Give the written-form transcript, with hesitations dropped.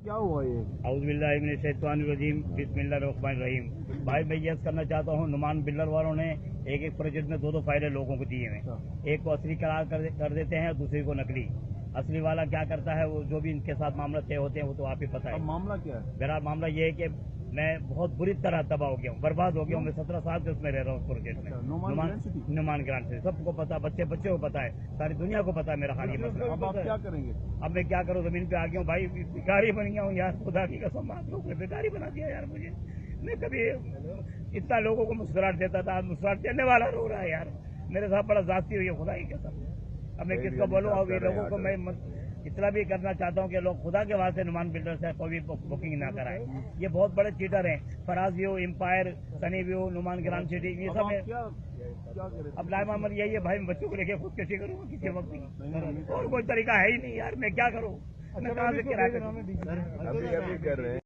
क्या हुआ ये? औज़ुबिल्लाहिमिनश्शैतानिर्रजीम बिस्मिल्लाहिर्रहमानिर्रहीम। भाई मैं यस करना चाहता हूँ, नुमान बिल्डर वालों ने एक प्रोजेक्ट में दो फाइलें लोगों को दिए हैं। एक को असली करार कर देते हैं, दूसरे को नकली। असली वाला क्या करता है, वो जो भी इनके साथ मामला तय होते हैं वो तो आप ही पता है। मामला क्या है? मेरा मामला ये है कि मैं बहुत बुरी तरह तबाह हो गया हूँ, बर्बाद हो गया हूँ। मैं 17 साल से उसमें रह रहा हूँ उस प्रोजेक्ट में। नुमान ग्रांट से सबको पता, बच्चे को पता है, सारी दुनिया को पता है मेरा हाल ये मसला। अब आप क्या करेंगे? अब मैं क्या करूँ, जमीन पे आ गया हूँ भाई, भिखारी बन गया हूँ यार। खुदा की कसम, आप लोग ने भिखारी बना दिया यार मुझे। मैं कभी इतना लोगों को मुस्कुराहट देता था, मुस्कुराहट देने वाला रो रहा है यार। मेरे साथ बड़ा जाती हुई है खुदा की कसम। अब मैं किसको बोलूँ? अब ये लोगों को मैं इतना भी करना चाहता हूँ कि लोग खुदा के वास्ते नुमान बिल्डर से कोई बुकिंग ना कराए। ये बहुत बड़े चीटर हैं। Faraz view, empire, Sunny view, Numan grand city, ये सब है। अब लाइव मामला यही है भाई, मैं बच्चों को लेके खुदकशी करूँगा किसी वक्त, और कोई तरीका है ही नहीं यार। मैं क्या करूँ? मैं कहाँ से किराया करूँ? अभी कर रहे हैं।